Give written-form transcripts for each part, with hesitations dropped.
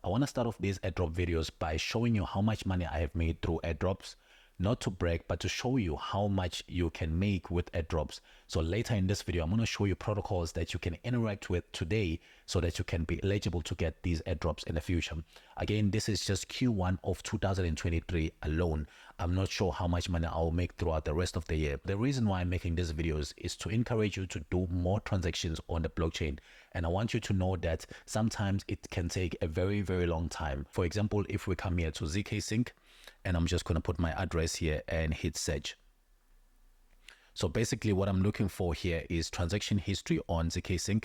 I want to start off these airdrop videos by showing you how much money I have made through airdrops. Not to brag, but to show you how much you can make with airdrops. So later in this video, I'm going to show you protocols that you can interact with today so that you can be eligible to get these airdrops in the future. Again, this is just Q1 of 2023 alone. I'm not sure how much money I'll make throughout the rest of the year. The reason why I'm making these videos is to encourage you to do more transactions on the blockchain. And I want you to know that sometimes it can take a very, very long time. For example, if we come here to zKSync, and I'm just going to put my address here and hit search. So basically what I'm looking for here is transaction history on zKSync.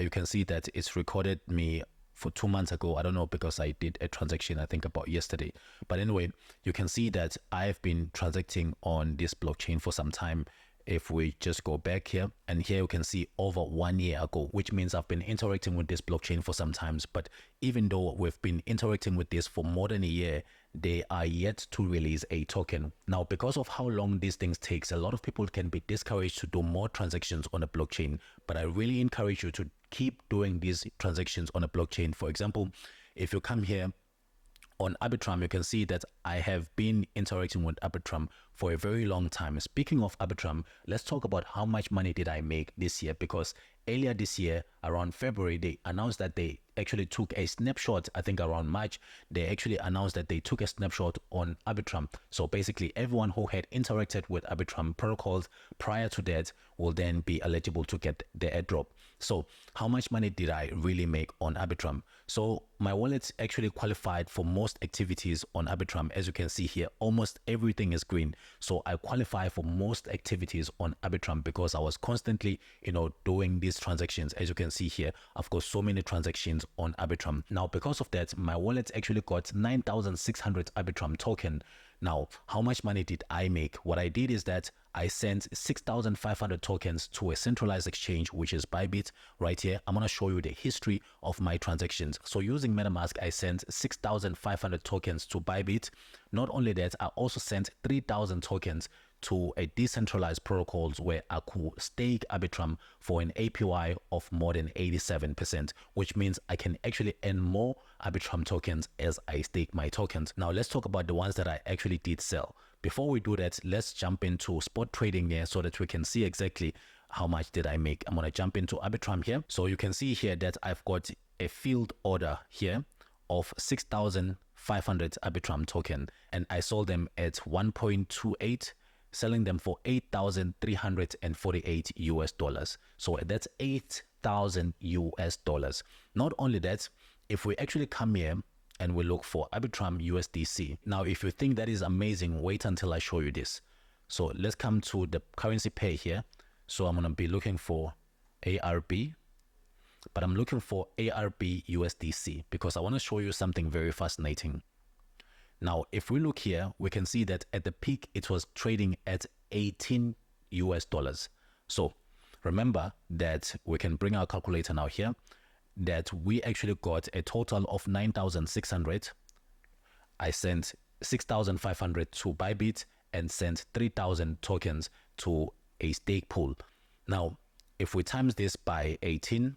You can see that it's recorded me for 2 months ago. I don't know, because I did a transaction I think about yesterday. But anyway, you can see that I've been transacting on this blockchain for some time. If we just go back here, and here you can see over 1 year ago, which means I've been interacting with this blockchain for some time. But even though we've been interacting with this for more than a year, they are yet to release a token. Now, because of how long these things takes, a lot of people can be discouraged to do more transactions on the blockchain. But I really encourage you to keep doing these transactions on a blockchain. For example, if you come here on Arbitrum, you can see that I have been interacting with Arbitrum for a very long time. Speaking of Arbitrum, let's talk about how much money did I make this year, because earlier this year, around February, they announced that they actually took a snapshot. I think around March, they actually announced that they took a snapshot on Arbitrum. So basically everyone who had interacted with Arbitrum protocols prior to that will then be eligible to get the airdrop. So how much money did I really make on Arbitrum? So my wallet actually qualified for most activities on Arbitrum. As you can see here, almost everything is green. So I qualify for most activities on Arbitrum because I was constantly, doing these transactions. As you can see here, I've got so many transactions on Arbitrum. Now, because of that, my wallet actually got 9,600 Arbitrum token. Now, how much money did I make? What I did is that I sent 6,500 tokens to a centralized exchange, which is Bybit. Right here, I'm going to show you the history of my transactions. So using MetaMask, I sent 6,500 tokens to Bybit. Not only that, I also sent 3,000 tokens to a decentralized protocols where I could stake Arbitrum for an APY of more than 87%, which means I can actually earn more Arbitrum tokens as I stake my tokens. Now let's talk about the ones that I actually did sell. Before we do that, let's jump into spot trading here so that we can see exactly how much did I make. I'm going to jump into Arbitrum here. So you can see here that I've got a field order here of 6,500 Arbitrum token, and I sold them at 1.28, selling them for $8,348 US. So that's 8,000 US. Not only that, if we actually come here and we look for Arbitrum USDC. Now, if you think that is amazing, wait until I show you this. So let's come to the currency pair here. So I'm going to be looking for ARB, but I'm looking for ARB USDC because I want to show you something very fascinating. Now, if we look here, we can see that at the peak, it was trading at 18 US. So remember that we can bring our calculator now here, that we actually got a total of 9,600. I sent 6,500 to Bybit and sent 3,000 tokens to a stake pool. Now, if we times this by 18,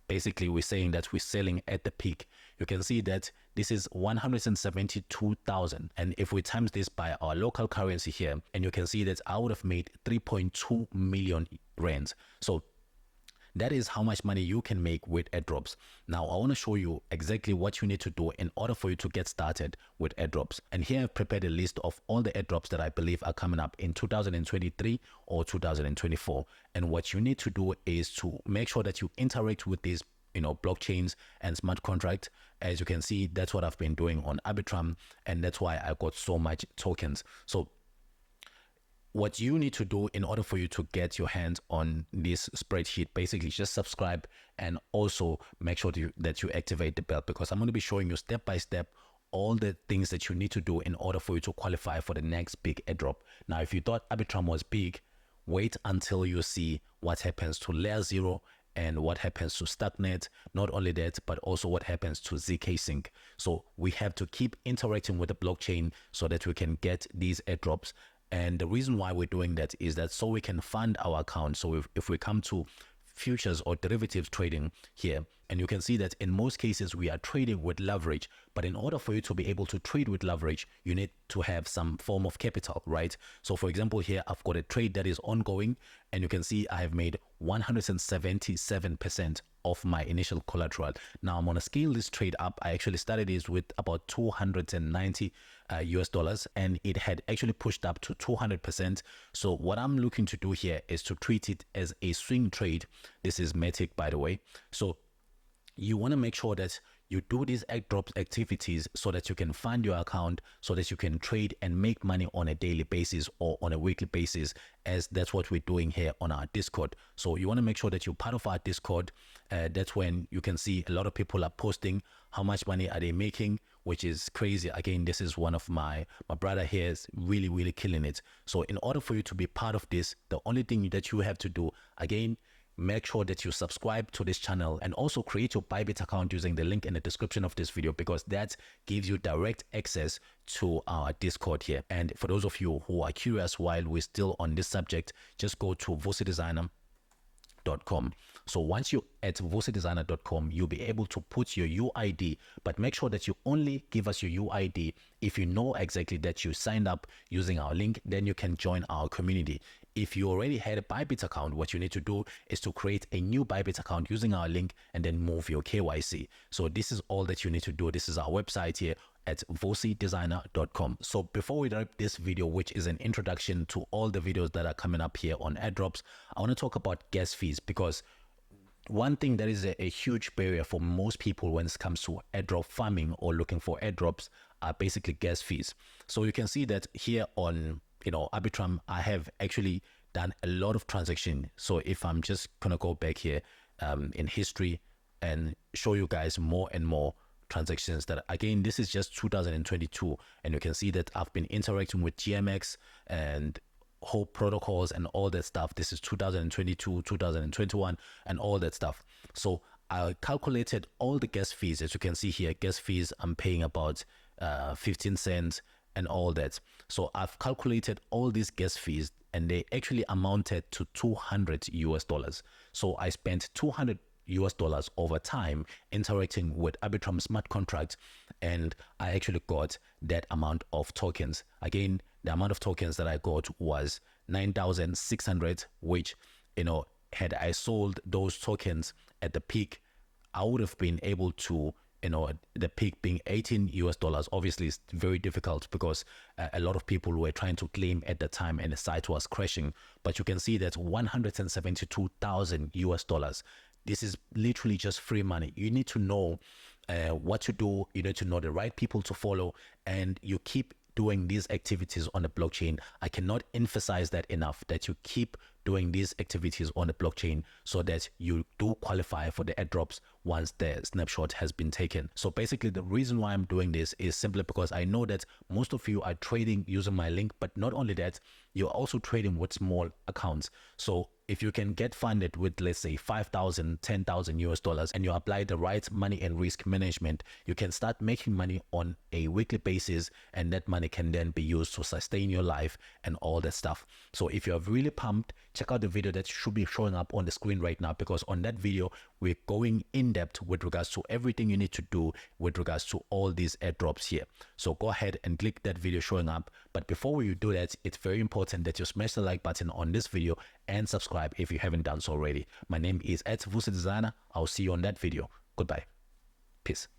basically we're saying that we're selling at the peak. You can see that this is 172,000. And if we times this by our local currency here, and you can see that I would have made 3.2 million rands. So that is how much money you can make with airdrops. Now, I want to show you exactly what you need to do in order for you to get started with airdrops. And here I've prepared a list of all the airdrops that I believe are coming up in 2023 or 2024. And what you need to do is to make sure that you interact with these blockchains and smart contract. As you can see, that's what I've been doing on Arbitrum, and that's why I got so much tokens. So what you need to do in order for you to get your hands on this spreadsheet, basically just subscribe and also make sure that you activate the bell, because I'm going to be showing you step by step all the things that you need to do in order for you to qualify for the next big airdrop. Now, if you thought Arbitrum was big, wait until you see what happens to Layer 0 and what happens to Stacknet. Not only that, but also what happens to zKSync. So we have to keep interacting with the blockchain so that we can get these airdrops. And the reason why we're doing that is that so we can fund our account. So if we come to futures or derivatives trading here. And you can see that in most cases, we are trading with leverage. But in order for you to be able to trade with leverage, you need to have some form of capital, right? So for example, here, I've got a trade that is ongoing, and you can see I have made 177% of my initial collateral. Now I'm going to scale this trade up. I actually started this with about 290 US dollars, and it had actually pushed up to 200%. So what I'm looking to do here is to treat it as a swing trade. This is Matic, by the way. So you want to make sure that you do these airdrop activities so that you can fund your account, so that you can trade and make money on a daily basis or on a weekly basis, as that's what we're doing here on our Discord. So you want to make sure that you're part of our Discord. That's when you can see a lot of people are posting how much money are they making, which is crazy. Again, this is one of my brother here is really killing it. So in order for you to be part of this, the only thing that you have to do, again, make sure that you subscribe to this channel and also create your Bybit account using the link in the description of this video, because that gives you direct access to our Discord here. And for those of you who are curious while we're still on this subject, just go to vusidesigner.com. So once you're at vusidesigner.com, you'll be able to put your UID, but make sure that you only give us your UID if you know exactly that you signed up using our link. Then you can join our community. If you already had a Bybit account, what you need to do is to create a new Bybit account using our link and then move your KYC. So this is all that you need to do. This is our website here at vusidesigner.com. So before we wrap this video, which is an introduction to all the videos that are coming up here on airdrops, I want to talk about gas fees, because one thing that is a huge barrier for most people when it comes to airdrop farming or looking for airdrops are basically gas fees. So you can see that here on Arbitrum, I have actually done a lot of transaction. So if I'm just gonna go back here in history and show you guys more and more transactions, that again, this is just 2022, and you can see that I've been interacting with GMX and whole protocols and all that stuff. This is 2022, 2021, and all that stuff. So I calculated all the gas fees. As you can see here, gas fees, I'm paying about 15 cents and all that. So I've calculated all these gas fees, and they actually amounted to 200 US dollars. So I spent 200 US dollars over time interacting with Arbitrum smart contracts, and I actually got that amount of tokens. Again, the amount of tokens that I got was 9,600, which, had I sold those tokens at the peak, I would have been able to, the peak being 18 US dollars. Obviously, it's very difficult because a lot of people were trying to claim at the time and the site was crashing. But you can see that 172,000 US dollars. This is literally just free money. You need to know what to do. You need to know the right people to follow, and you keep doing these activities on the blockchain. I cannot emphasize that enough, that you keep doing these activities on the blockchain so that you do qualify for the airdrops once the snapshot has been taken. So basically, the reason why I'm doing this is simply because I know that most of you are trading using my link, but not only that, you're also trading with small accounts. So if you can get funded with, let's say, 5,000, 10,000 US dollars, and you apply the right money and risk management, you can start making money on a weekly basis, and that money can then be used to sustain your life and all that stuff. So if you're really pumped, check out the video that should be showing up on the screen right now, because on that video, we're going in depth with regards to everything you need to do with regards to all these airdrops here. So go ahead and click that video showing up. But before you do that, it's very important that you smash the like button on this video and subscribe if you haven't done so already. My name is Vusi Designer. I'll see you on that video. Goodbye. Peace.